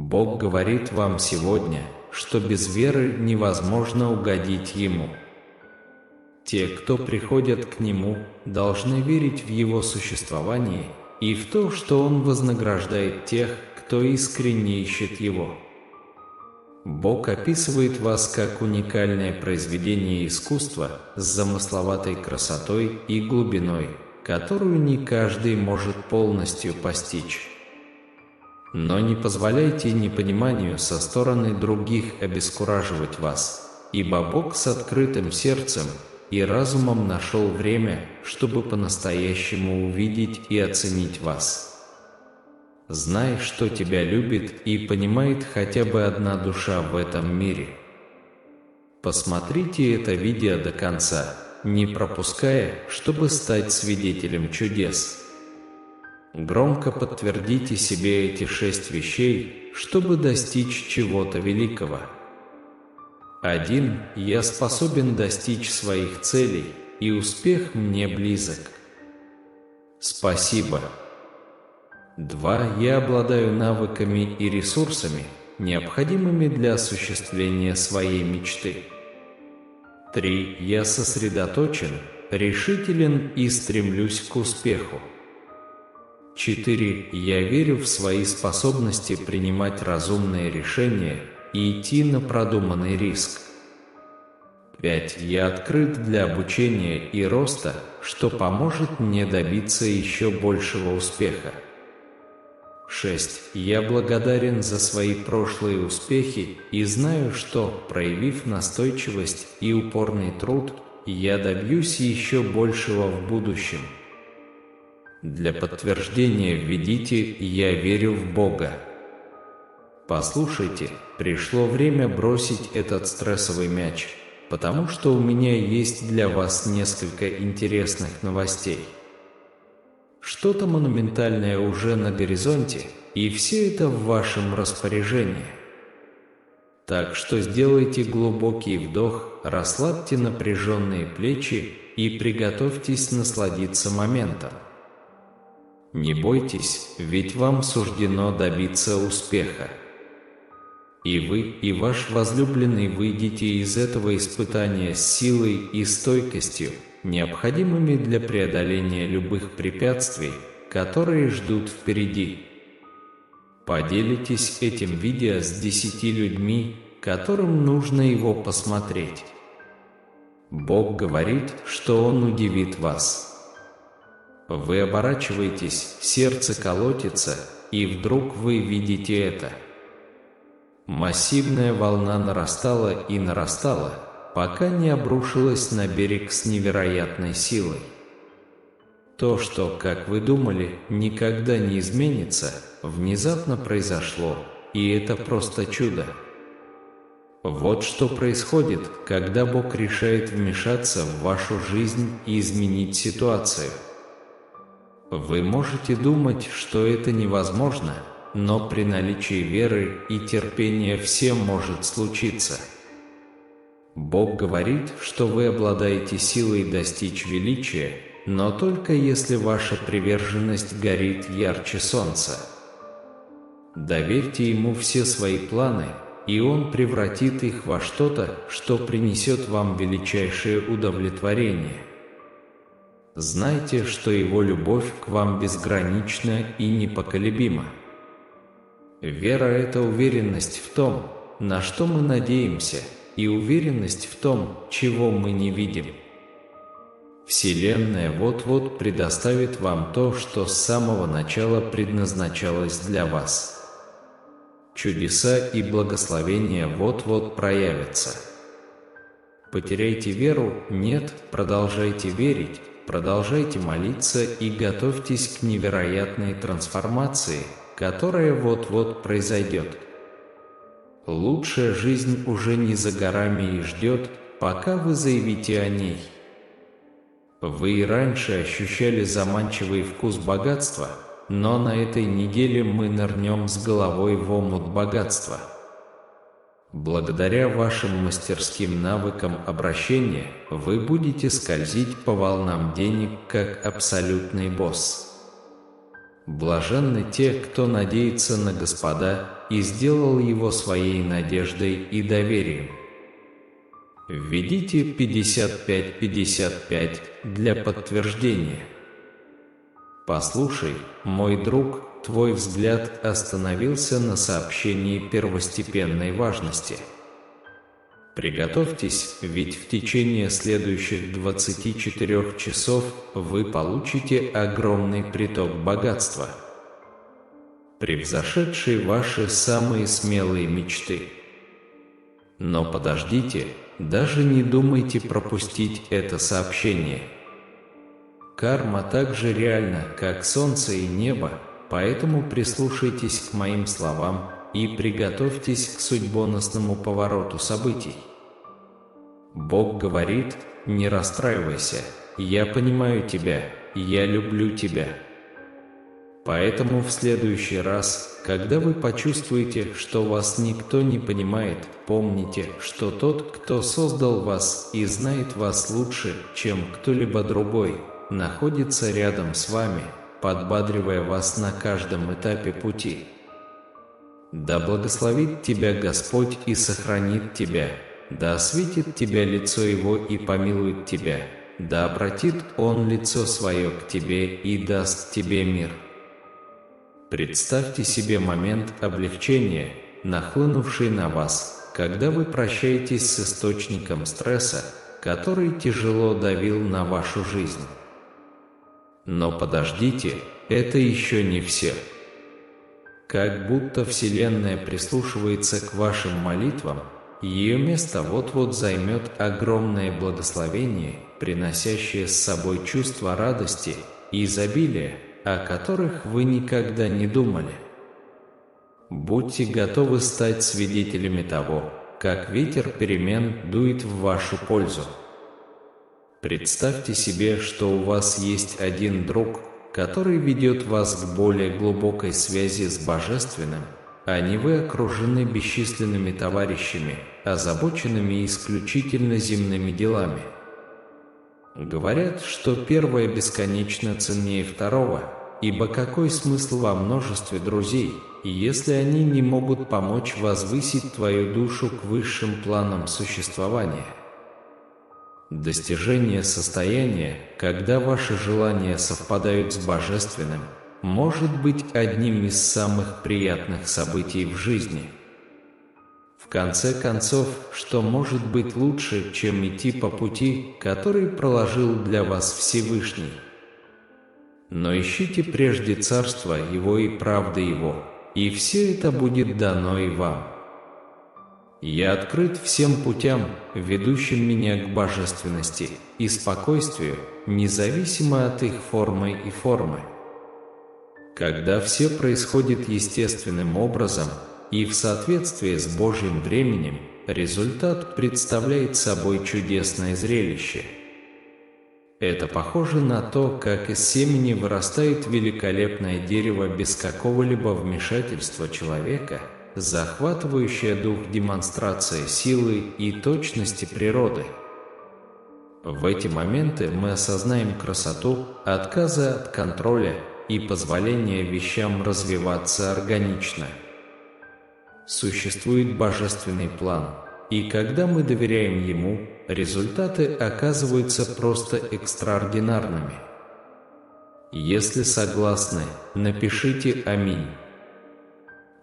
Бог говорит вам сегодня, что без веры невозможно угодить Ему. Те, кто приходят к Нему, должны верить в Его существование и в то, что Он вознаграждает тех, кто искренне ищет Его. Бог описывает вас как уникальное произведение искусства с замысловатой красотой и глубиной, которую не каждый может полностью постичь. Но не позволяйте непониманию со стороны других обескураживать вас, ибо Бог с открытым сердцем и разумом нашел время, чтобы по-настоящему увидеть и оценить вас. Знай, что тебя любит и понимает хотя бы одна душа в этом мире. Посмотрите это видео до конца, не пропуская, чтобы стать свидетелем чудес. Громко подтвердите себе эти 6 вещей, чтобы достичь чего-то великого. 1. Я способен достичь своих целей, и успех мне близок. Спасибо. 2. Я обладаю навыками и ресурсами, необходимыми для осуществления своей мечты. 3. Я сосредоточен, решителен и стремлюсь к успеху. 4. Я верю в свои способности принимать разумные решения и идти на продуманный риск. 5. Я открыт для обучения и роста, что поможет мне добиться еще большего успеха. 6. Я благодарен за свои прошлые успехи и знаю, что, проявив настойчивость и упорный труд, я добьюсь еще большего в будущем. Для подтверждения введите «Я верю в Бога». Послушайте, пришло время бросить этот стрессовый мяч, потому что у меня есть для вас несколько интересных новостей. Что-то монументальное уже на горизонте, и все это в вашем распоряжении. Так что сделайте глубокий вдох, расслабьте напряженные плечи и приготовьтесь насладиться моментом. Не бойтесь, ведь вам суждено добиться успеха. И вы, и ваш возлюбленный выйдете из этого испытания с силой и стойкостью, необходимыми для преодоления любых препятствий, которые ждут впереди. Поделитесь этим видео с 10 людьми, которым нужно его посмотреть. Бог говорит, что Он удивит вас. Вы оборачиваетесь, сердце колотится, и вдруг вы видите это. Массивная волна нарастала и нарастала, пока не обрушилась на берег с невероятной силой. То, что, как вы думали, никогда не изменится, внезапно произошло, и это просто чудо. Вот что происходит, когда Бог решает вмешаться в вашу жизнь и изменить ситуацию. Вы можете думать, что это невозможно, но при наличии веры и терпения все может случиться. Бог говорит, что вы обладаете силой достичь величия, но только если ваша приверженность горит ярче солнца. Доверьте Ему все свои планы, и Он превратит их во что-то, что принесет вам величайшее удовлетворение. Знайте, что Его любовь к вам безгранична и непоколебима. Вера – это уверенность в том, на что мы надеемся, и уверенность в том, чего мы не видим. Вселенная вот-вот предоставит вам то, что с самого начала предназначалось для вас. Чудеса и благословения вот-вот проявятся. Потеряйте веру? Нет, продолжайте верить, продолжайте молиться и готовьтесь к невероятной трансформации, которая вот-вот произойдет. Лучшая жизнь уже не за горами и ждет, пока вы заявите о ней. Вы и раньше ощущали заманчивый вкус богатства, но на этой неделе мы нырнем с головой в омут богатства. Благодаря вашим мастерским навыкам обращения вы будете скользить по волнам денег, как абсолютный босс. Блаженны те, кто надеется на Господа и сделал Его своей надеждой и доверием. Введите 55-55 для подтверждения. Послушай, мой друг, твой взгляд остановился на сообщении первостепенной важности. Приготовьтесь, ведь в течение следующих 24 часов вы получите огромный приток богатства, превзошедший ваши самые смелые мечты. Но подождите, даже не думайте пропустить это сообщение. Карма так же реальна, как солнце и небо, поэтому прислушайтесь к моим словам и приготовьтесь к судьбоносному повороту событий. Бог говорит: не расстраивайся, я понимаю тебя, я люблю тебя. Поэтому в следующий раз, когда вы почувствуете, что вас никто не понимает, помните, что тот, кто создал вас и знает вас лучше, чем кто-либо другой, находится рядом с вами, подбадривая вас на каждом этапе пути. Да благословит тебя Господь и сохранит тебя, да осветит тебя лицо Его и помилует тебя, да обратит Он лицо Свое к тебе и даст тебе мир. Представьте себе момент облегчения, нахлынувший на вас, когда вы прощаетесь с источником стресса, который тяжело давил на вашу жизнь. Но подождите, это еще не все. Как будто Вселенная прислушивается к вашим молитвам, ее место вот-вот займет огромное благословение, приносящее с собой чувство радости и изобилия, о которых вы никогда не думали. Будьте готовы стать свидетелями того, как ветер перемен дует в вашу пользу. Представьте себе, что у вас есть один друг, который ведет вас к более глубокой связи с Божественным, а не вы окружены бесчисленными товарищами, озабоченными исключительно земными делами. Говорят, что первое бесконечно ценнее второго, ибо какой смысл во множестве друзей, если они не могут помочь возвысить твою душу к высшим планам существования? Достижение состояния, когда ваши желания совпадают с Божественным, может быть одним из самых приятных событий в жизни. В конце концов, что может быть лучше, чем идти по пути, который проложил для вас Всевышний? Но ищите прежде Царства Его и правды Его, и все это будет дано и вам. Я открыт всем путям, ведущим меня к божественности и спокойствию, независимо от их формы и формы. Когда все происходит естественным образом и в соответствии с Божьим временем, результат представляет собой чудесное зрелище. Это похоже на то, как из семени вырастает великолепное дерево без какого-либо вмешательства человека, захватывающее дух демонстрация силы и точности природы. В эти моменты мы осознаем красоту отказа от контроля и позволения вещам развиваться органично. Существует божественный план, и когда мы доверяем ему, результаты оказываются просто экстраординарными. Если согласны, напишите «Аминь».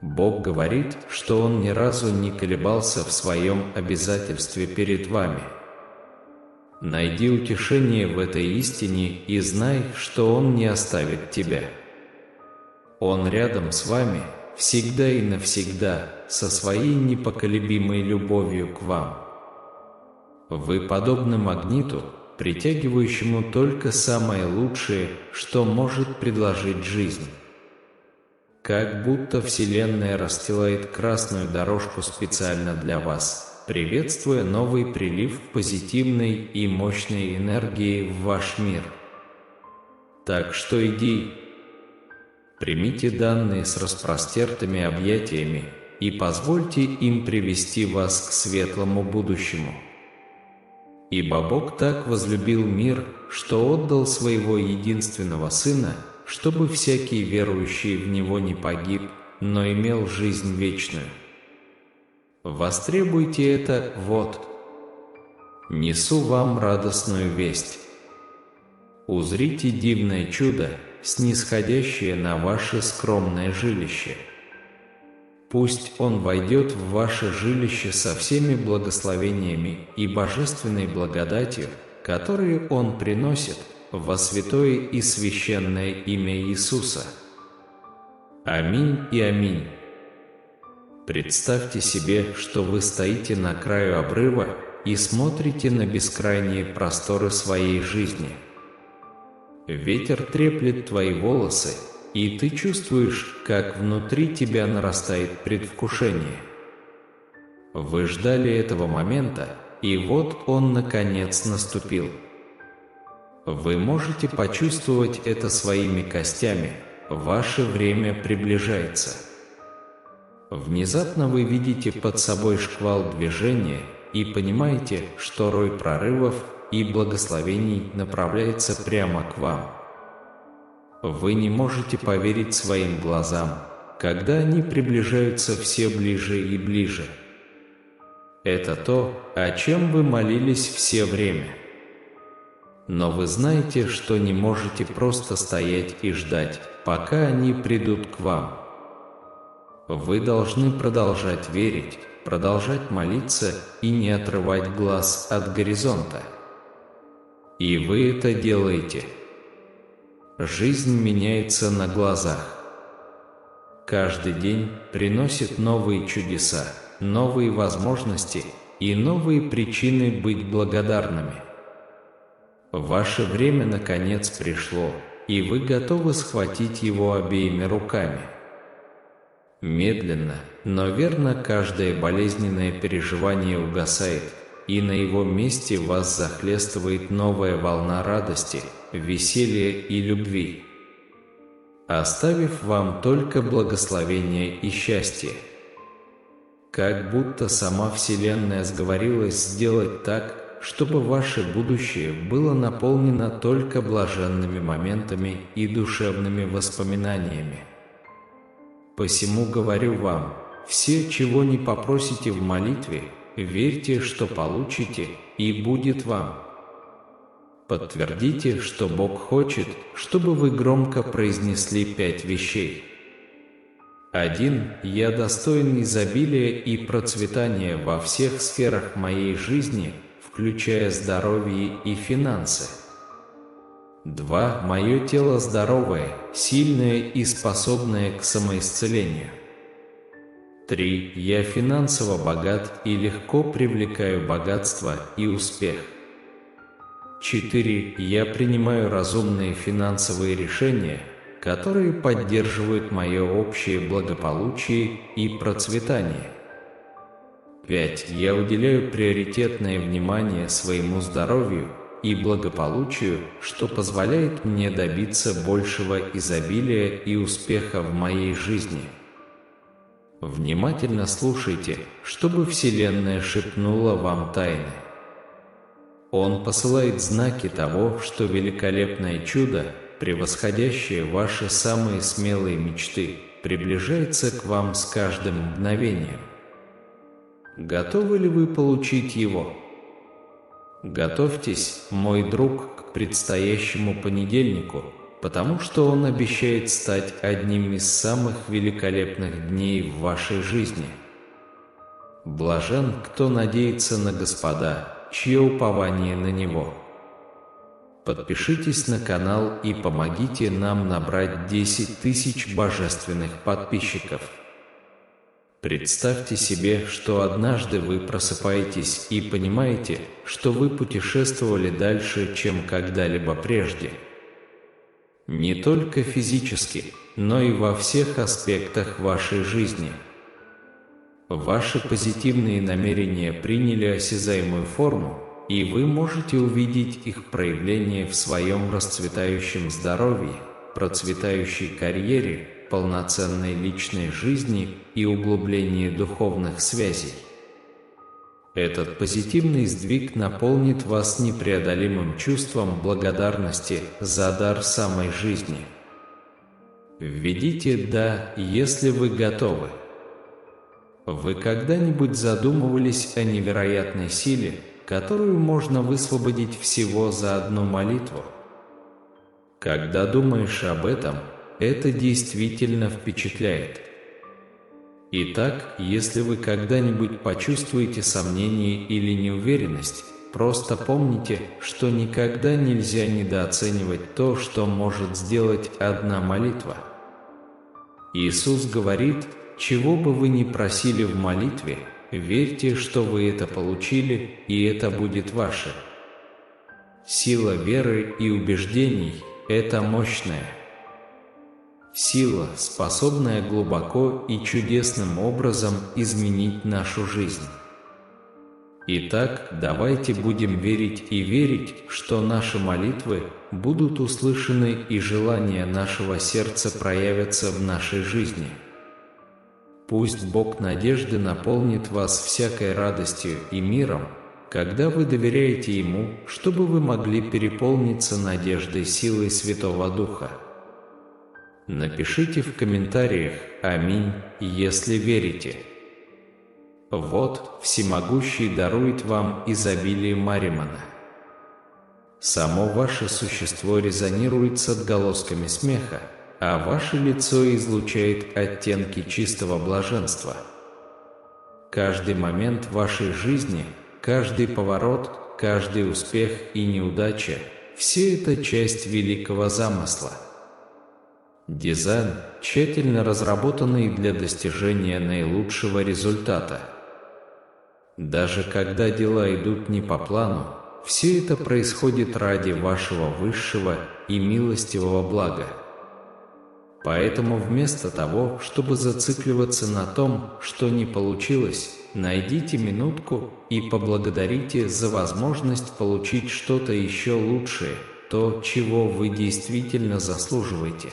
Бог говорит, что Он ни разу не колебался в своем обязательстве перед вами. Найди утешение в этой истине и знай, что Он не оставит тебя. Он рядом с вами, всегда и навсегда, со своей непоколебимой любовью к вам. Вы подобны магниту, притягивающему только самое лучшее, что может предложить жизнь. Как будто Вселенная расстилает красную дорожку специально для вас, приветствуя новый прилив позитивной и мощной энергии в ваш мир. Так что иди, примите данные с распростертыми объятиями и позвольте им привести вас к светлому будущему. Ибо Бог так возлюбил мир, что отдал Своего единственного Сына, чтобы всякий верующий в Него не погиб, но имел жизнь вечную. Востребуйте это, вот. Несу вам радостную весть. Узрите дивное чудо, снисходящее на ваше скромное жилище. Пусть Он войдет в ваше жилище со всеми благословениями и божественной благодатью, которые Он приносит во святое и священное имя Иисуса. Аминь и аминь. Представьте себе, что вы стоите на краю обрыва и смотрите на бескрайние просторы своей жизни. Ветер треплет твои волосы, и ты чувствуешь, как внутри тебя нарастает предвкушение. Вы ждали этого момента, и вот он наконец наступил. Вы можете почувствовать это своими костями, ваше время приближается. Внезапно вы видите под собой шквал движения и понимаете, что рой прорывов и благословений направляется прямо к вам. Вы не можете поверить своим глазам, когда они приближаются все ближе и ближе. Это то, о чем вы молились все время. Но вы знаете, что не можете просто стоять и ждать, пока они придут к вам. Вы должны продолжать верить, продолжать молиться и не отрывать глаз от горизонта. И вы это делаете. Жизнь меняется на глазах. Каждый день приносит новые чудеса, новые возможности и новые причины быть благодарными. Ваше время наконец пришло, и вы готовы схватить его обеими руками. Медленно, но верно каждое болезненное переживание угасает, и на его месте вас захлестывает новая волна радости, веселья и любви, оставив вам только благословение и счастье. Как будто сама Вселенная сговорилась сделать так, чтобы ваше будущее было наполнено только блаженными моментами и душевными воспоминаниями. Посему говорю вам, все, чего не попросите в молитве, верьте, что получите, и будет вам. Подтвердите, что Бог хочет, чтобы вы громко произнесли 5 вещей. 1. Я достоин изобилия и процветания во всех сферах моей жизни, включая здоровье и финансы. 2. Мое тело здоровое, сильное и способное к самоисцелению. 3. Я финансово богат и легко привлекаю богатство и успех. 4. Я принимаю разумные финансовые решения, которые поддерживают мое общее благополучие и процветание. 5. Я уделяю приоритетное внимание своему здоровью и благополучию, что позволяет мне добиться большего изобилия и успеха в моей жизни. Внимательно слушайте, чтобы Вселенная шепнула вам тайны. Он посылает знаки того, что великолепное чудо, превосходящее ваши самые смелые мечты, приближается к вам с каждым мгновением. Готовы ли вы получить его? Готовьтесь, мой друг, к предстоящему понедельнику, потому что он обещает стать одним из самых великолепных дней в вашей жизни. Блажен, кто надеется на Господа, чье упование на Него. Подпишитесь на канал и помогите нам набрать 10 000 божественных подписчиков. Представьте себе, что однажды вы просыпаетесь и понимаете, что вы путешествовали дальше, чем когда-либо прежде. Не только физически, но и во всех аспектах вашей жизни. Ваши позитивные намерения приняли осязаемую форму, и вы можете увидеть их проявление в своем расцветающем здоровье, процветающей карьере, полноценной личной жизни и углублении духовных связей. Этот позитивный сдвиг наполнит вас непреодолимым чувством благодарности за дар самой жизни. Введите «да», если вы готовы. Вы когда-нибудь задумывались о невероятной силе, которую можно высвободить всего за одну молитву? Когда думаешь об этом, это действительно впечатляет. Итак, если вы когда-нибудь почувствуете сомнение или неуверенность, просто помните, что никогда нельзя недооценивать то, что может сделать одна молитва. Иисус говорит: «Чего бы вы ни просили в молитве, верьте, что вы это получили, и это будет ваше». Сила веры и убеждений – это мощная сила, способная глубоко и чудесным образом изменить нашу жизнь. Итак, давайте будем верить и верить, что наши молитвы будут услышаны и желания нашего сердца проявятся в нашей жизни. Пусть Бог надежды наполнит вас всякой радостью и миром, когда вы доверяете Ему, чтобы вы могли переполниться надеждой силой Святого Духа. Напишите в комментариях «Аминь», если верите. Вот, Всемогущий дарует вам изобилие Маримана. Само ваше существо резонирует с отголосками смеха, а ваше лицо излучает оттенки чистого блаженства. Каждый момент вашей жизни, каждый поворот, каждый успех и неудача – все это часть великого замысла. Дизайн, тщательно разработанный для достижения наилучшего результата. Даже когда дела идут не по плану, все это происходит ради вашего высшего и милостивого блага. Поэтому вместо того, чтобы зацикливаться на том, что не получилось, найдите минутку и поблагодарите за возможность получить что-то еще лучшее, то, чего вы действительно заслуживаете.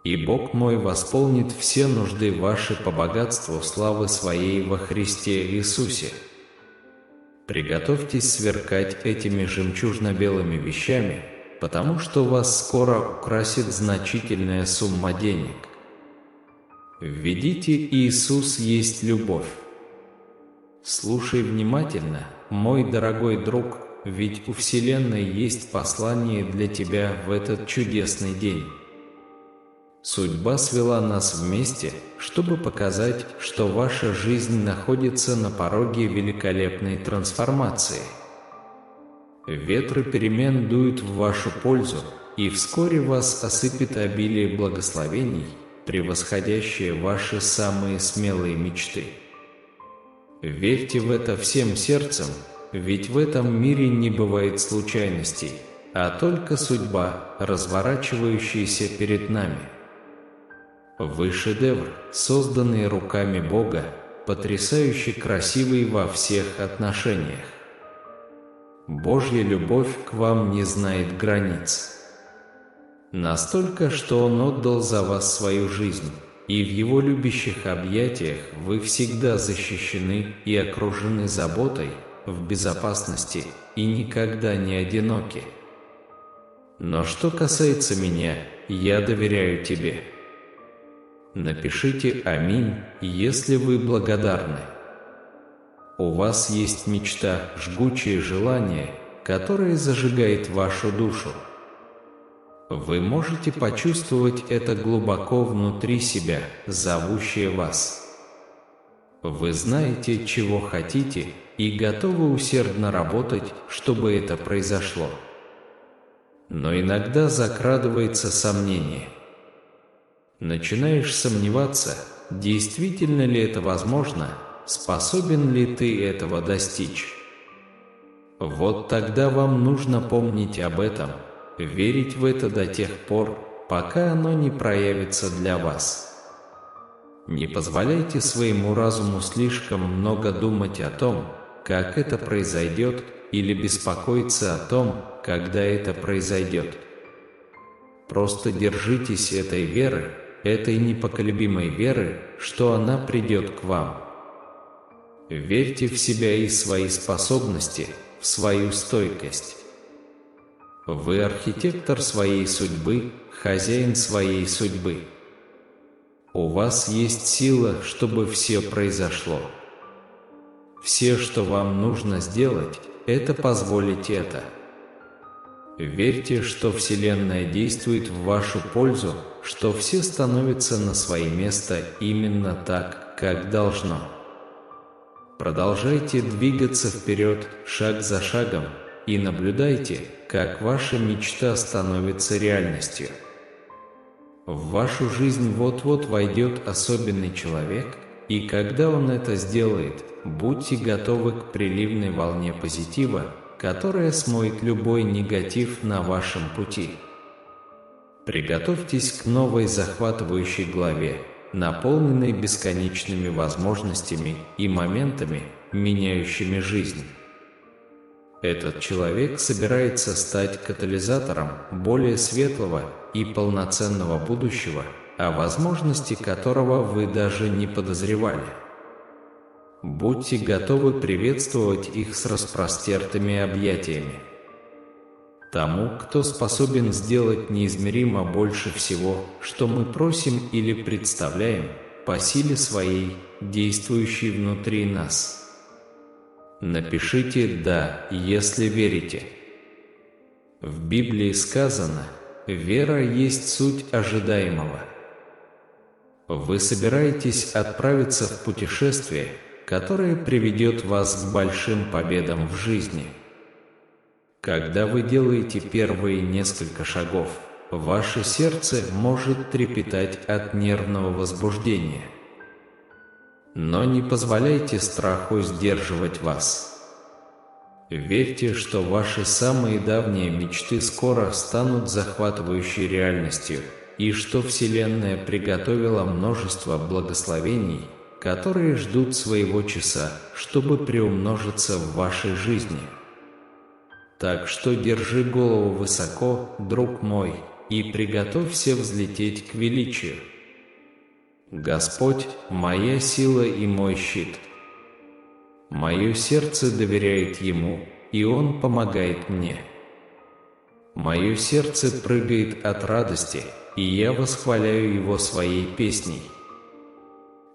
И Бог мой восполнит все нужды ваши по богатству славы Своей во Христе Иисусе. Приготовьтесь сверкать этими жемчужно-белыми вещами, потому что вас скоро украсит значительная сумма денег. Введите «Иисус есть любовь». Слушай внимательно, мой дорогой друг, ведь у Вселенной есть послание для тебя в этот чудесный день. Судьба свела нас вместе, чтобы показать, что ваша жизнь находится на пороге великолепной трансформации. Ветры перемен дуют в вашу пользу, и вскоре вас осыпет обилие благословений, превосходящее ваши самые смелые мечты. Верьте в это всем сердцем, ведь в этом мире не бывает случайностей, а только судьба, разворачивающаяся перед нами. Вы шедевр, созданный руками Бога, потрясающе красивый во всех отношениях. Божья любовь к вам не знает границ. Настолько, что Он отдал за вас свою жизнь, и в Его любящих объятиях вы всегда защищены и окружены заботой, в безопасности и никогда не одиноки. Но что касается меня, я доверяю Тебе. Напишите «Аминь», если вы благодарны. У вас есть мечта, жгучее желание, которое зажигает вашу душу. Вы можете почувствовать это глубоко внутри себя, зовущее вас. Вы знаете, чего хотите, и готовы усердно работать, чтобы это произошло. Но иногда закрадывается сомнение. Начинаешь сомневаться, действительно ли это возможно, способен ли ты этого достичь. Вот тогда вам нужно помнить об этом, верить в это до тех пор, пока оно не проявится для вас. Не позволяйте своему разуму слишком много думать о том, как это произойдет, или беспокоиться о том, когда это произойдет. Просто держитесь этой веры, этой непоколебимой веры, что она придет к вам. Верьте в себя и свои способности, в свою стойкость. Вы архитектор своей судьбы, хозяин своей судьбы. У вас есть сила, чтобы все произошло. Все, что вам нужно сделать, это позволить это. Верьте, что Вселенная действует в вашу пользу, что все становятся на свои места именно так, как должно. Продолжайте двигаться вперед, шаг за шагом, и наблюдайте, как ваша мечта становится реальностью. В вашу жизнь вот-вот войдет особенный человек, и когда он это сделает, будьте готовы к приливной волне позитива, которая смоет любой негатив на вашем пути. Приготовьтесь к новой захватывающей главе, наполненной бесконечными возможностями и моментами, меняющими жизнь. Этот человек собирается стать катализатором более светлого и полноценного будущего, о возможности которого вы даже не подозревали. Будьте готовы приветствовать их с распростертыми объятиями. Тому, кто способен сделать неизмеримо больше всего, что мы просим или представляем, по силе своей, действующей внутри нас. Напишите «да», если верите. В Библии сказано: «Вера есть суть ожидаемого». Вы собираетесь отправиться в путешествие, которое приведет вас к большим победам в жизни. Когда вы делаете первые несколько шагов, ваше сердце может трепетать от нервного возбуждения. Но не позволяйте страху сдерживать вас. Верьте, что ваши самые давние мечты скоро станут захватывающей реальностью, и что Вселенная приготовила множество благословений, которые ждут своего часа, чтобы приумножиться в вашей жизни. Так что держи голову высоко, друг мой, и приготовься взлететь к величию. Господь – моя сила и мой щит. Мое сердце доверяет Ему, и Он помогает мне. Мое сердце прыгает от радости, и я восхваляю Его своей песней.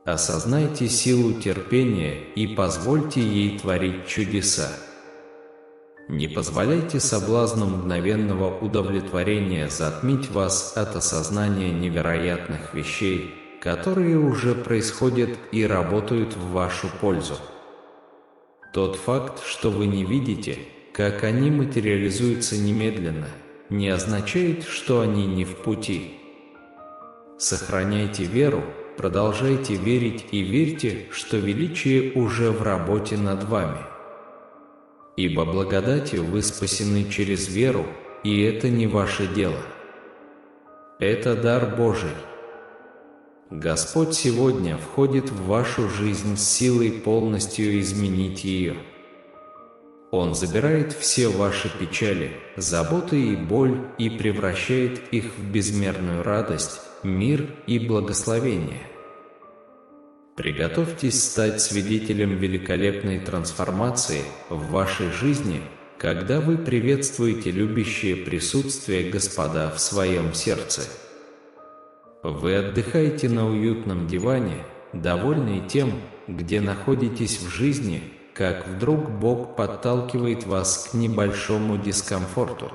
Осознайте силу терпения и позвольте ей творить чудеса. Не позволяйте соблазну мгновенного удовлетворения затмить вас от осознания невероятных вещей, которые уже происходят и работают в вашу пользу. Тот факт, что вы не видите, как они материализуются немедленно, не означает, что они не в пути. Сохраняйте веру, продолжайте верить и верьте, что величие уже в работе над вами. Ибо благодатью вы спасены через веру, и это не ваше дело. Это дар Божий. Господь сегодня входит в вашу жизнь с силой полностью изменить ее. Он забирает все ваши печали, заботы и боль и превращает их в безмерную радость, мир и благословение. Приготовьтесь стать свидетелем великолепной трансформации в вашей жизни, когда вы приветствуете любящее присутствие Господа в своем сердце. Вы отдыхаете на уютном диване, довольные тем, где находитесь в жизни, как вдруг Бог подталкивает вас к небольшому дискомфорту.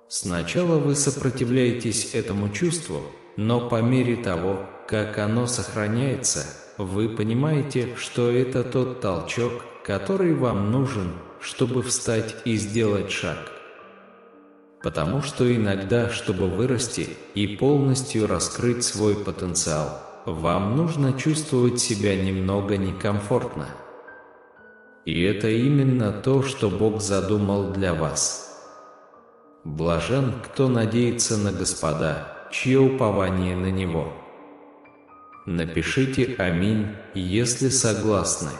Сначала вы сопротивляетесь этому чувству, но по мере того, как оно сохраняется, вы понимаете, что это тот толчок, который вам нужен, чтобы встать и сделать шаг. Потому что иногда, чтобы вырасти и полностью раскрыть свой потенциал, вам нужно чувствовать себя немного некомфортно. И это именно то, что Бог задумал для вас. Блажен, кто надеется на Господа, чье упование на Него. Напишите «Аминь», если согласны.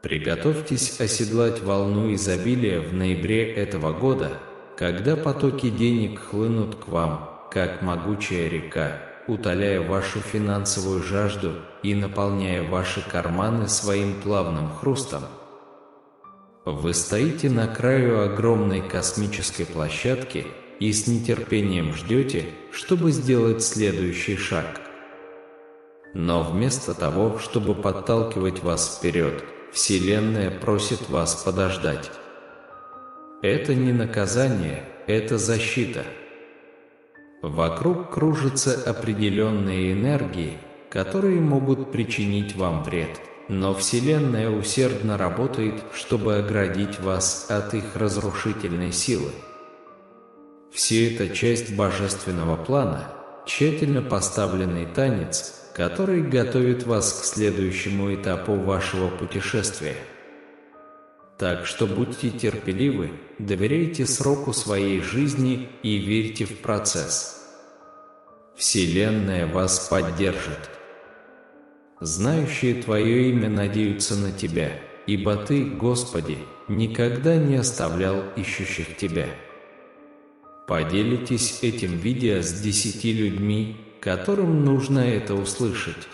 Приготовьтесь оседлать волну изобилия в ноябре этого года, когда потоки денег хлынут к вам, как могучая река, утоляя вашу финансовую жажду и наполняя ваши карманы своим плавным хрустом. Вы стоите на краю огромной космической площадки и с нетерпением ждете, чтобы сделать следующий шаг. Но вместо того, чтобы подталкивать вас вперед, Вселенная просит вас подождать. Это не наказание, это защита. Вокруг кружатся определенные энергии, которые могут причинить вам вред, но Вселенная усердно работает, чтобы оградить вас от их разрушительной силы. Все это часть божественного плана, тщательно поставленный танец, который готовит вас к следующему этапу вашего путешествия. Так что будьте терпеливы, доверяйте сроку своей жизни и верьте в процесс. Вселенная вас поддержит. Знающие Твое имя надеются на Тебя, ибо Ты, Господи, никогда не оставлял ищущих Тебя. Поделитесь этим видео с 10 людьми, которым нужно это услышать.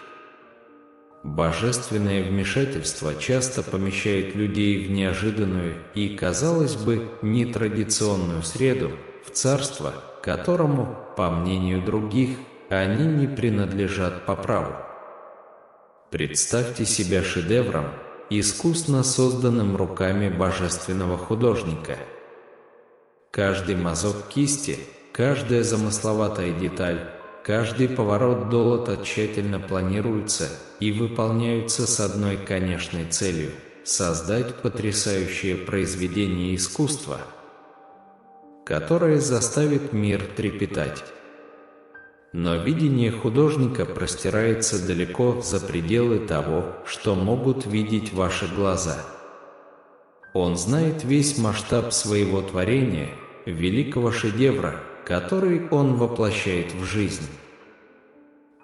Божественное вмешательство часто помещает людей в неожиданную и, казалось бы, нетрадиционную среду, в царство, которому, по мнению других, они не принадлежат по праву. Представьте себя шедевром, искусно созданным руками божественного художника. Каждый мазок кисти, каждая замысловатая деталь, каждый поворот долота тщательно планируется и выполняются с одной конечной целью – создать потрясающее произведение искусства, которое заставит мир трепетать. Но видение художника простирается далеко за пределы того, что могут видеть ваши глаза. Он знает весь масштаб своего творения, великого шедевра, который Он воплощает в жизнь.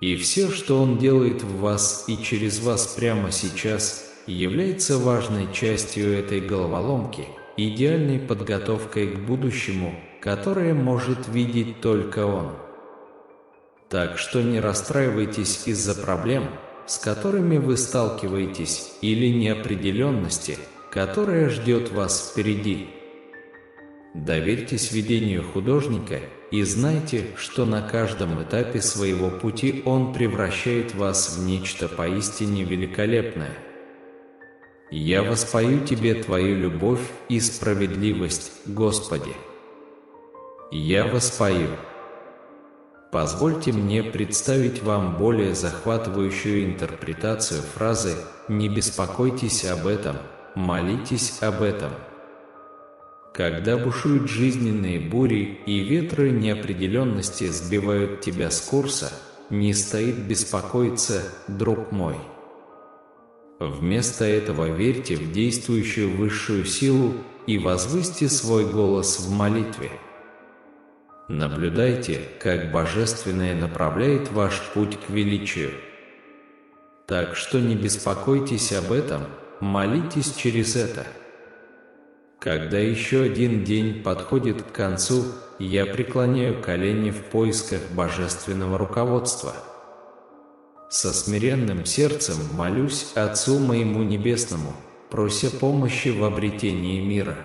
И все, что Он делает в вас и через вас прямо сейчас, является важной частью этой головоломки, идеальной подготовкой к будущему, которое может видеть только Он. Так что не расстраивайтесь из-за проблем, с которыми вы сталкиваетесь, или неопределенности, которая ждет вас впереди. Доверьтесь видению художника и знайте, что на каждом этапе своего пути он превращает вас в нечто поистине великолепное. Я воспою Тебе Твою любовь и справедливость, Господи. Я воспою. Позвольте мне представить вам более захватывающую интерпретацию фразы «Не беспокойтесь об этом, молитесь об этом». Когда бушуют жизненные бури и ветры неопределенности сбивают тебя с курса, не стоит беспокоиться, друг мой. Вместо этого верьте в действующую высшую силу и возвысьте свой голос в молитве. Наблюдайте, как Божественное направляет ваш путь к величию. Так что не беспокойтесь об этом, молитесь через это. Когда еще один день подходит к концу, я преклоняю колени в поисках божественного руководства. Со смиренным сердцем молюсь Отцу моему Небесному, прося помощи в обретении мира.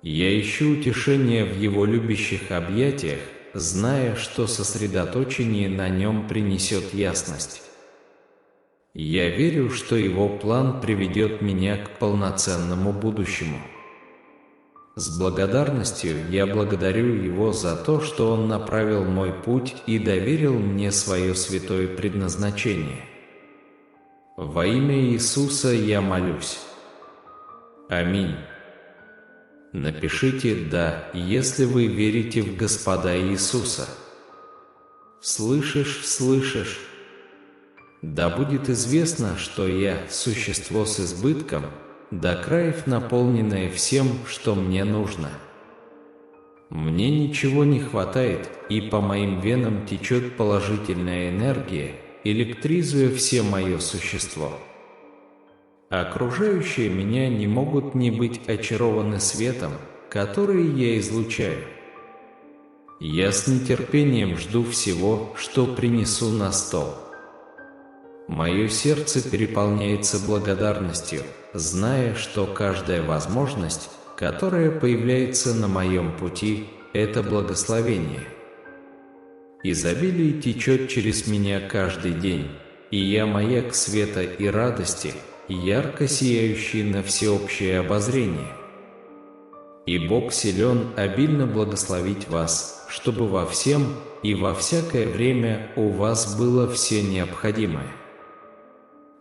Я ищу утешения в Его любящих объятиях, зная, что сосредоточение на Нем принесет ясность. Я верю, что Его план приведет меня к полноценному будущему. С благодарностью я благодарю Его за то, что Он направил мой путь и доверил мне свое святое предназначение. Во имя Иисуса я молюсь. Аминь. Напишите «Да», если вы верите в Господа Иисуса. Слышишь, слышишь? Да будет известно, что я – существо с избытком, до краев наполненное всем, что мне нужно. Мне ничего не хватает, и по моим венам течет положительная энергия, электризуя все мое существо. Окружающие меня не могут не быть очарованы светом, который я излучаю. Я с нетерпением жду всего, что принесу на стол. Мое сердце переполняется благодарностью, зная, что каждая возможность, которая появляется на моем пути, это благословение. Изобилие течет через меня каждый день, и я маяк света и радости, ярко сияющий на всеобщее обозрение. И Бог силен обильно благословить вас, чтобы во всем и во всякое время у вас было все необходимое.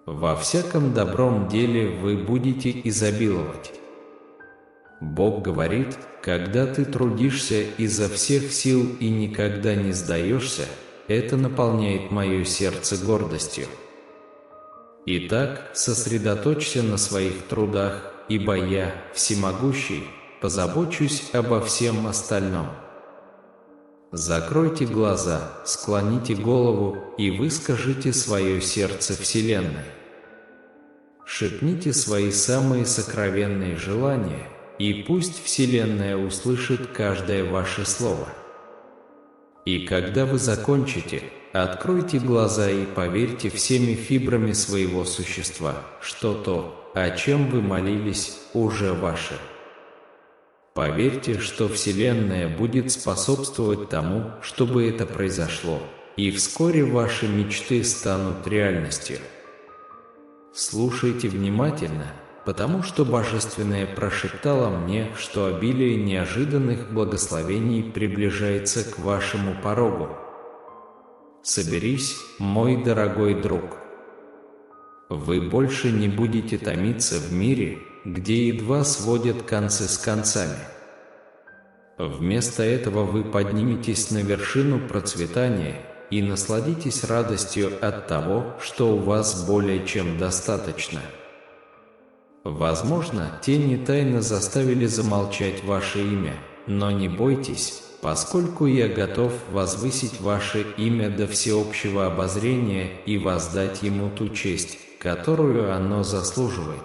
Во всяком добром деле вы будете изобиловать. Бог говорит: когда ты трудишься изо всех сил и никогда не сдаешься, это наполняет мое сердце гордостью. Итак, сосредоточься на своих трудах, ибо я, всемогущий, позабочусь обо всем остальном. Закройте глаза, склоните голову и выскажите свое сердце Вселенной. Шепните свои самые сокровенные желания, и пусть Вселенная услышит каждое ваше слово. И когда вы закончите, откройте глаза и поверьте всеми фибрами своего существа, что то, о чем вы молились, уже ваше. Поверьте, что Вселенная будет способствовать тому, чтобы это произошло, и вскоре ваши мечты станут реальностью. Слушайте внимательно, потому что Божественное прошептало мне, что обилие неожиданных благословений приближается к вашему порогу. Соберись, мой дорогой друг. Вы больше не будете томиться в мире, где едва сводят концы с концами. Вместо этого вы подниметесь на вершину процветания и насладитесь радостью от того, что у вас более чем достаточно. Возможно, тени тайно заставили замолчать ваше имя, но не бойтесь, поскольку я готов возвысить ваше имя до всеобщего обозрения и воздать ему ту честь, которую оно заслуживает.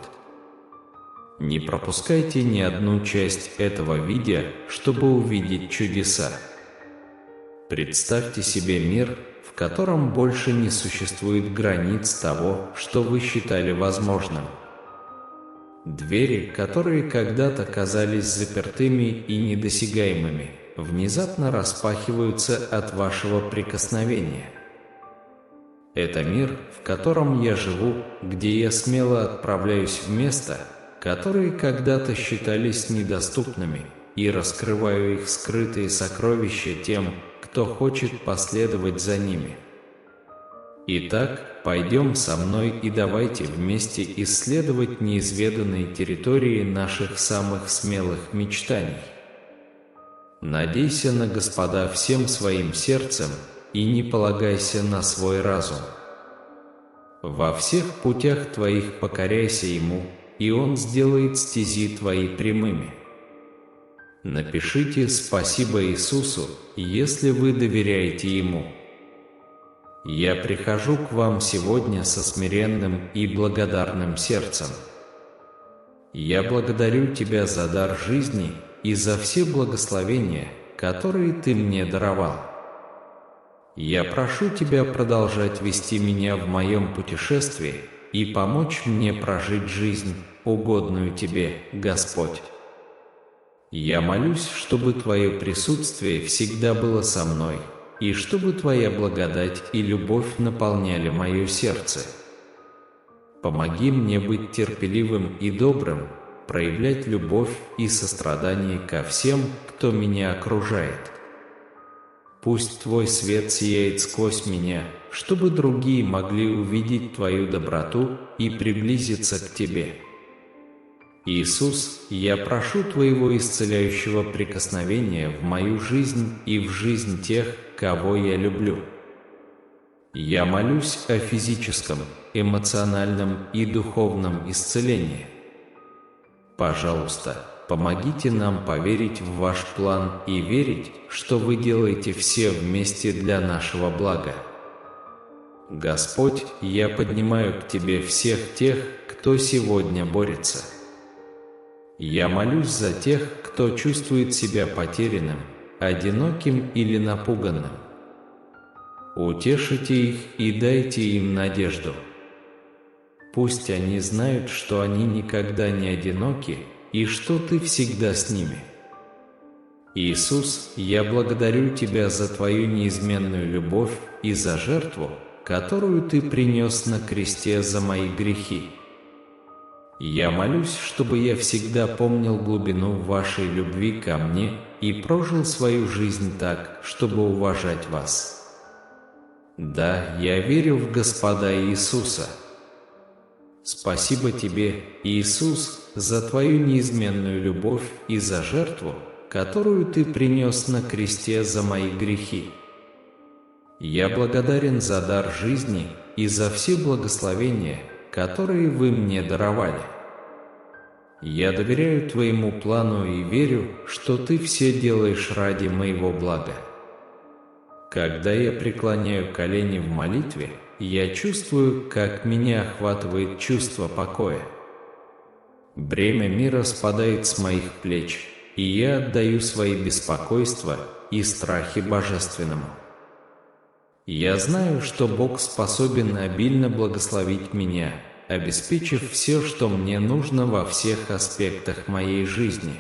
Не пропускайте ни одну часть этого видео, чтобы увидеть чудеса. Представьте себе мир, в котором больше не существует границ того, что вы считали возможным. Двери, которые когда-то казались запертыми и недосягаемыми, внезапно распахиваются от вашего прикосновения. Это мир, в котором я живу, где я смело отправляюсь в места, которые когда-то считались недоступными, и раскрываю их скрытые сокровища тем, кто хочет последовать за ними. Итак, пойдем со мной и давайте вместе исследовать неизведанные территории наших самых смелых мечтаний. Надейся на Господа всем своим сердцем и не полагайся на свой разум. Во всех путях твоих покоряйся Ему, и Он сделает стези твои прямыми. Напишите «Спасибо Иисусу», если вы доверяете Ему. Я прихожу к вам сегодня со смиренным и благодарным сердцем. Я благодарю Тебя за дар жизни и за все благословения, которые Ты мне даровал. Я прошу Тебя продолжать вести меня в моем путешествии и помочь мне прожить жизнь, угодную Тебе, Господь. Я молюсь, чтобы Твое присутствие всегда было со мной, и чтобы Твоя благодать и любовь наполняли мое сердце. Помоги мне быть терпеливым и добрым, проявлять любовь и сострадание ко всем, кто меня окружает. Пусть Твой свет сияет сквозь меня, чтобы другие могли увидеть Твою доброту и приблизиться к Тебе. Иисус, я прошу Твоего исцеляющего прикосновения в мою жизнь и в жизнь тех, кого я люблю. Я молюсь о физическом, эмоциональном и духовном исцелении. Пожалуйста, помогите нам поверить в Ваш план и верить, что Вы делаете все вместе для нашего блага. Господь, я поднимаю к Тебе всех тех, кто сегодня борется. Я молюсь за тех, кто чувствует себя потерянным, одиноким или напуганным. Утешите их и дайте им надежду. Пусть они знают, что они никогда не одиноки и что Ты всегда с ними. Иисус, я благодарю Тебя за Твою неизменную любовь и за жертву, которую Ты принес на кресте за мои грехи. Я молюсь, чтобы я всегда помнил глубину Вашей любви ко мне и прожил свою жизнь так, чтобы уважать Вас. Да, я верю в Господа Иисуса. Спасибо Тебе, Иисус, за Твою неизменную любовь и за жертву, которую Ты принес на кресте за мои грехи. Я благодарен за дар жизни и за все благословения, которые Вы мне даровали. Я доверяю Твоему плану и верю, что Ты все делаешь ради моего блага. Когда я преклоняю колени в молитве, я чувствую, как меня охватывает чувство покоя. Бремя мира спадает с моих плеч, и я отдаю свои беспокойства и страхи Божественному. Я знаю, что Бог способен обильно благословить меня, обеспечив все, что мне нужно во всех аспектах моей жизни.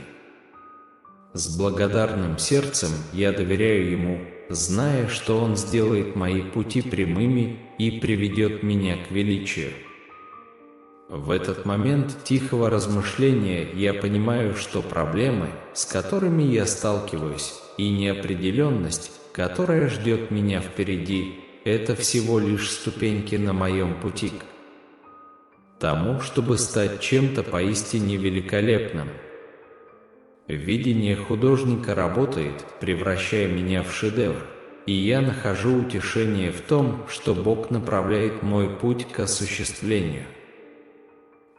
С благодарным сердцем я доверяю Ему, зная, что Он сделает мои пути прямыми и приведет меня к величию. В этот момент тихого размышления я понимаю, что проблемы, с которыми я сталкиваюсь, и неопределенность, которая ждет меня впереди, это всего лишь ступеньки на моем пути к тому, чтобы стать чем-то поистине великолепным. Видение художника работает, превращая меня в шедевр, и я нахожу утешение в том, что Бог направляет мой путь к осуществлению.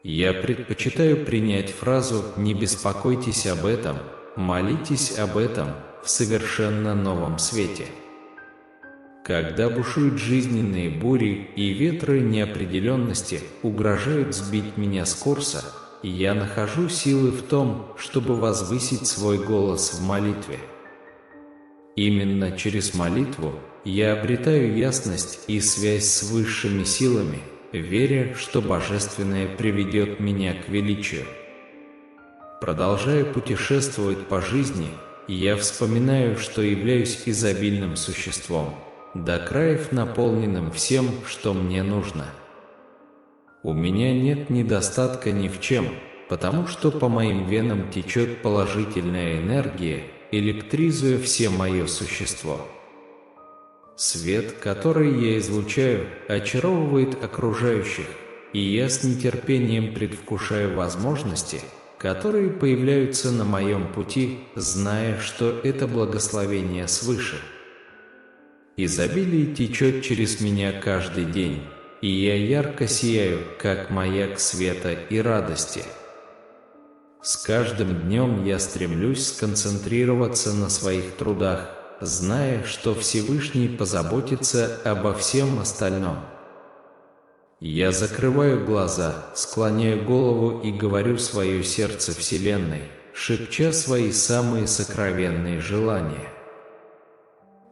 Я предпочитаю принять фразу «Не беспокойтесь об этом, молитесь об этом» в совершенно новом свете. Когда бушуют жизненные бури и ветры неопределенности угрожают сбить меня с курса, я нахожу силы в том, чтобы возвысить свой голос в молитве. Именно через молитву я обретаю ясность и связь с высшими силами, веря, что Божественное приведет меня к величию. Продолжая путешествовать по жизни, я вспоминаю, что являюсь изобильным существом, до краев наполненным всем, что мне нужно. У меня нет недостатка ни в чем, потому что по моим венам течет положительная энергия, электризуя все мое существо. Свет, который я излучаю, очаровывает окружающих, и я с нетерпением предвкушаю возможности, которые появляются на моем пути, зная, что это благословение свыше. Изобилие течет через меня каждый день, и я ярко сияю, как маяк света и радости. С каждым днем я стремлюсь сконцентрироваться на своих трудах, зная, что Всевышний позаботится обо всем остальном. Я закрываю глаза, склоняю голову и говорю свое сердце Вселенной, шепча свои самые сокровенные желания.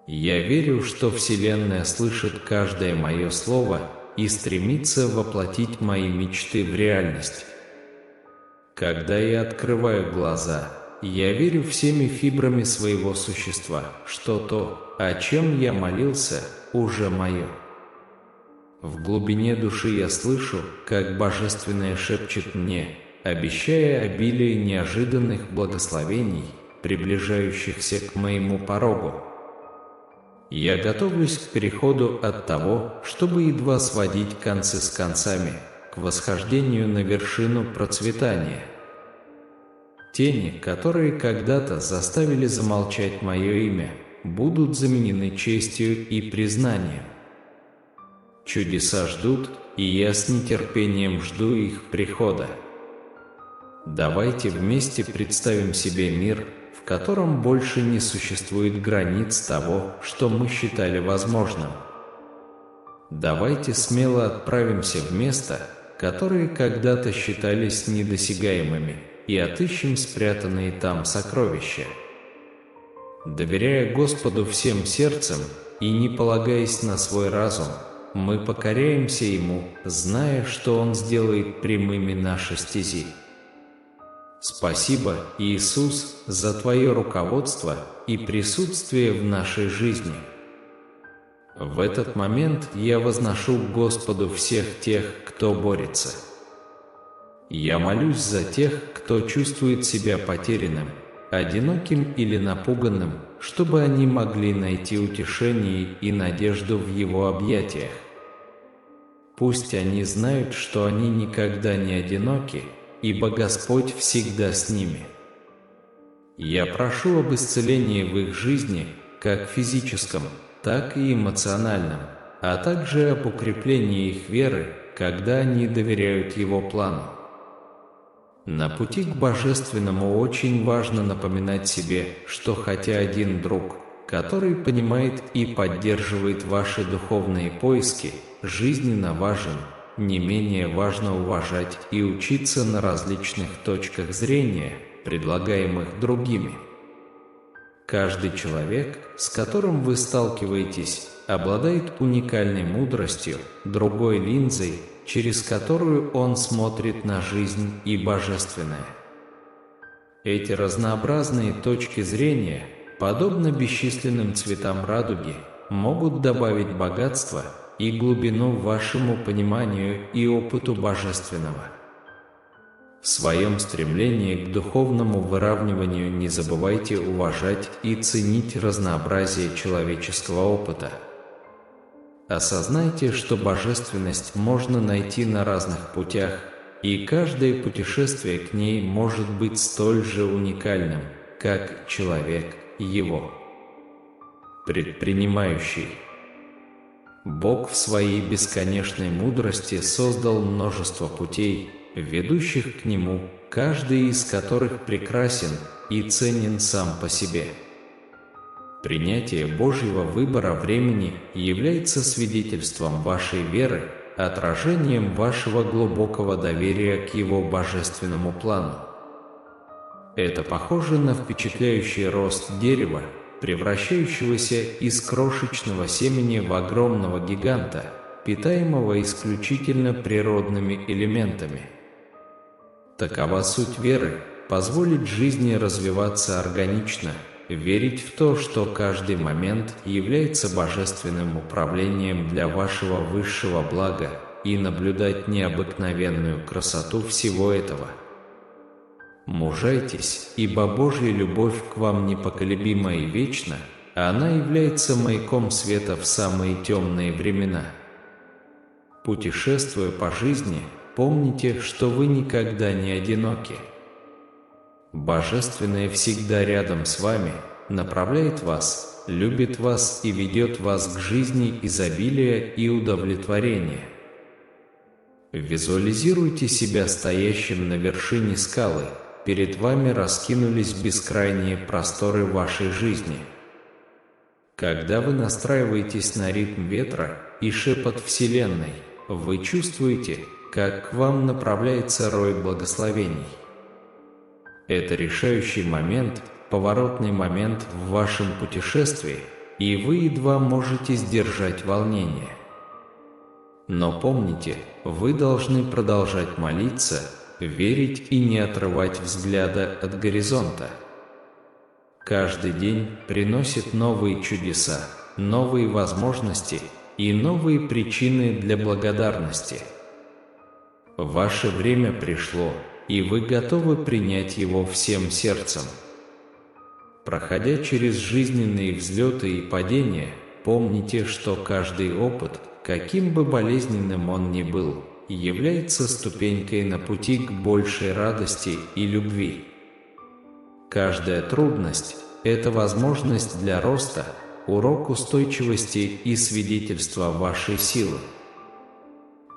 Я верю, что Вселенная слышит каждое мое слово и стремится воплотить мои мечты в реальность. Когда я открываю глаза, я верю всеми фибрами своего существа, что то, о чем я молился, уже мое. В глубине души я слышу, как Божественное шепчет мне, обещая обилие неожиданных благословений, приближающихся к моему порогу. Я готовлюсь к переходу от того, чтобы едва сводить концы с концами, к восхождению на вершину процветания. Тени, которые когда-то заставили замолчать мое имя, будут заменены честью и признанием. Чудеса ждут, и я с нетерпением жду их прихода. Давайте вместе представим себе мир, в котором больше не существует границ того, что мы считали возможным. Давайте смело отправимся в места, которые когда-то считались недосягаемыми, и отыщем спрятанные там сокровища. Доверяя Господу всем сердцем и не полагаясь на свой разум, мы покоряемся Ему, зная, что Он сделает прямыми наши стези. Спасибо, Иисус, за Твое руководство и присутствие в нашей жизни. В этот момент я возношу к Господу всех тех, кто борется. Я молюсь за тех, кто чувствует себя потерянным, одиноким или напуганным, чтобы они могли найти утешение и надежду в Его объятиях. Пусть они знают, что они никогда не одиноки, ибо Господь всегда с ними. Я прошу об исцелении в их жизни, как физическом, так и эмоциональном, а также об укреплении их веры, когда они доверяют Его плану. На пути к Божественному очень важно напоминать себе, что хотя один друг, который понимает и поддерживает ваши духовные поиски, жизненно важен, не менее важно уважать и учиться на различных точках зрения, предлагаемых другими. Каждый человек, с которым вы сталкиваетесь, обладает уникальной мудростью, другой линзой, через которую он смотрит на жизнь и божественное. Эти разнообразные точки зрения, подобно бесчисленным цветам радуги, могут добавить богатство и глубину вашему пониманию и опыту божественного. В своем стремлении к духовному выравниванию не забывайте уважать и ценить разнообразие человеческого опыта. Осознайте, что божественность можно найти на разных путях, и каждое путешествие к ней может быть столь же уникальным, как человек его предпринимающий. Бог в своей бесконечной мудрости создал множество путей, ведущих к Нему, каждый из которых прекрасен и ценен сам по себе. Принятие Божьего выбора времени является свидетельством вашей веры, отражением вашего глубокого доверия к Его божественному плану. Это похоже на впечатляющий рост дерева, превращающегося из крошечного семени в огромного гиганта, питаемого исключительно природными элементами. Такова суть веры – позволить жизни развиваться органично, верить в то, что каждый момент является божественным управлением для вашего высшего блага, и наблюдать необыкновенную красоту всего этого. Мужайтесь, ибо Божья любовь к вам непоколебима и вечна, а она является маяком света в самые темные времена. Путешествуя по жизни, помните, что вы никогда не одиноки. Божественное всегда рядом с вами, направляет вас, любит вас и ведет вас к жизни изобилия и удовлетворения. Визуализируйте себя стоящим на вершине скалы, перед вами раскинулись бескрайние просторы вашей жизни. Когда вы настраиваетесь на ритм ветра и шепот Вселенной, вы чувствуете, как к вам направляется рой благословений. Это решающий момент, поворотный момент в вашем путешествии, и вы едва можете сдержать волнение. Но помните, вы должны продолжать молиться, верить и не отрывать взгляда от горизонта. Каждый день приносит новые чудеса, новые возможности и новые причины для благодарности. Ваше время пришло, и вы готовы принять его всем сердцем. Проходя через жизненные взлеты и падения, помните, что каждый опыт, каким бы болезненным он ни был, является ступенькой на пути к большей радости и любви. Каждая трудность – это возможность для роста, урок устойчивости и свидетельство вашей силы.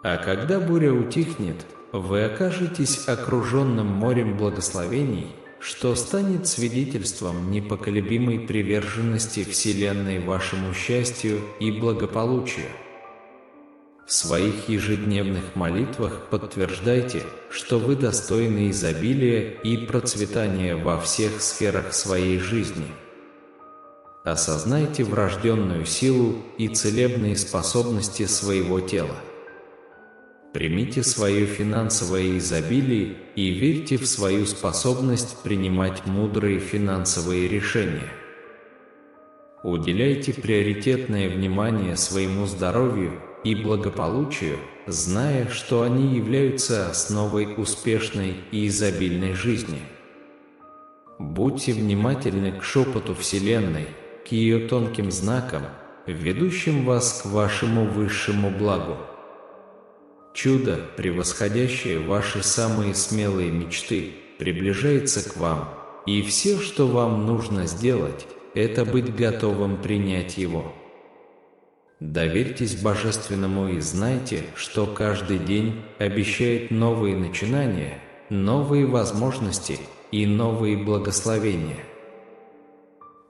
А когда буря утихнет, вы окажетесь окруженным морем благословений, что станет свидетельством непоколебимой приверженности Вселенной вашему счастью и благополучию. В своих ежедневных молитвах подтверждайте, что вы достойны изобилия и процветания во всех сферах своей жизни. Осознайте врожденную силу и целебные способности своего тела. Примите свое финансовое изобилие и верьте в свою способность принимать мудрые финансовые решения. Уделяйте приоритетное внимание своему здоровью и благополучию, зная, что они являются основой успешной и изобильной жизни. Будьте внимательны к шепоту Вселенной, к ее тонким знакам, ведущим вас к вашему высшему благу. Чудо, превосходящее ваши самые смелые мечты, приближается к вам, и все, что вам нужно сделать, это быть готовым принять его. Доверьтесь Божественному и знайте, что каждый день обещает новые начинания, новые возможности и новые благословения.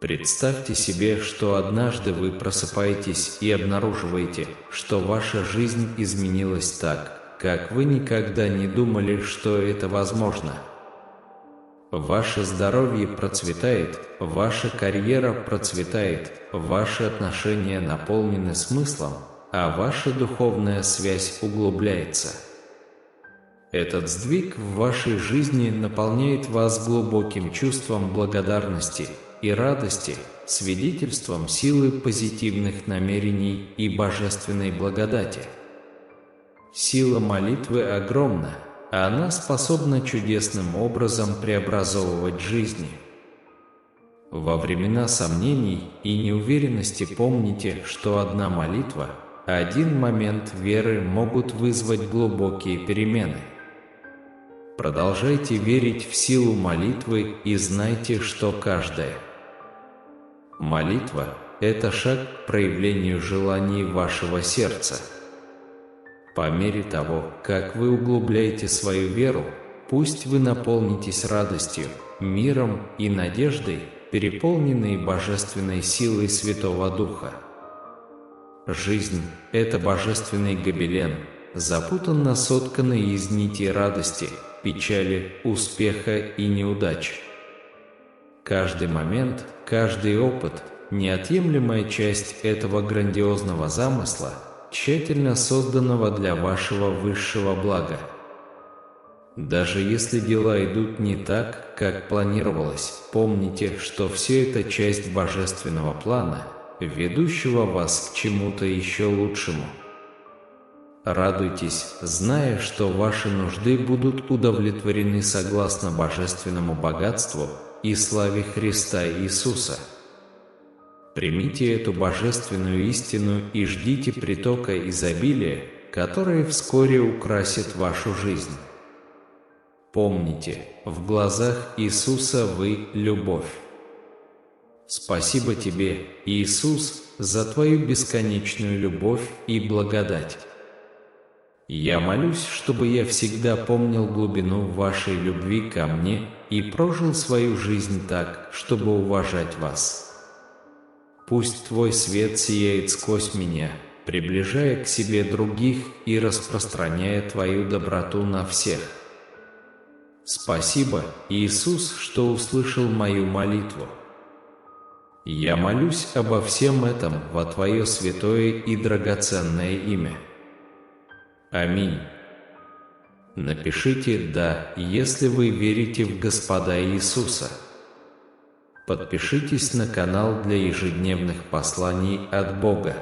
Представьте себе, что однажды вы просыпаетесь и обнаруживаете, что ваша жизнь изменилась так, как вы никогда не думали, что это возможно. Ваше здоровье процветает, ваша карьера процветает, ваши отношения наполнены смыслом, а ваша духовная связь углубляется. Этот сдвиг в вашей жизни наполняет вас глубоким чувством благодарности и радости, свидетельством силы позитивных намерений и божественной благодати. Сила молитвы огромна, а она способна чудесным образом преобразовывать жизни. Во времена сомнений и неуверенности помните, что одна молитва, один момент веры могут вызвать глубокие перемены. Продолжайте верить в силу молитвы и знайте, что каждая молитва – это шаг к проявлению желаний вашего сердца. По мере того, как вы углубляете свою веру, пусть вы наполнитесь радостью, миром и надеждой, переполненные божественной силой Святого Духа. Жизнь – это божественный гобелен, запутанно сотканный из нитей радости, печали, успеха и неудач. Каждый момент, каждый опыт – неотъемлемая часть этого грандиозного замысла, тщательно созданного для вашего высшего блага. Даже если дела идут не так, как планировалось, помните, что все это часть божественного плана, ведущего вас к чему-то еще лучшему. Радуйтесь, зная, что ваши нужды будут удовлетворены согласно божественному богатству и славе Христа Иисуса. Примите эту божественную истину и ждите притока изобилия, который вскоре украсит вашу жизнь. Помните, в глазах Иисуса вы – любовь. Спасибо тебе, Иисус, за твою бесконечную любовь и благодать. Я молюсь, чтобы я всегда помнил глубину вашей любви ко мне и прожил свою жизнь так, чтобы уважать вас. Пусть твой свет сияет сквозь меня, приближая к себе других и распространяя твою доброту на всех. Спасибо, Иисус, что услышал мою молитву. Я молюсь обо всем этом во твое святое и драгоценное имя. Аминь. Напишите «Да», если вы верите в Господа Иисуса. Подпишитесь на канал для ежедневных посланий от Бога.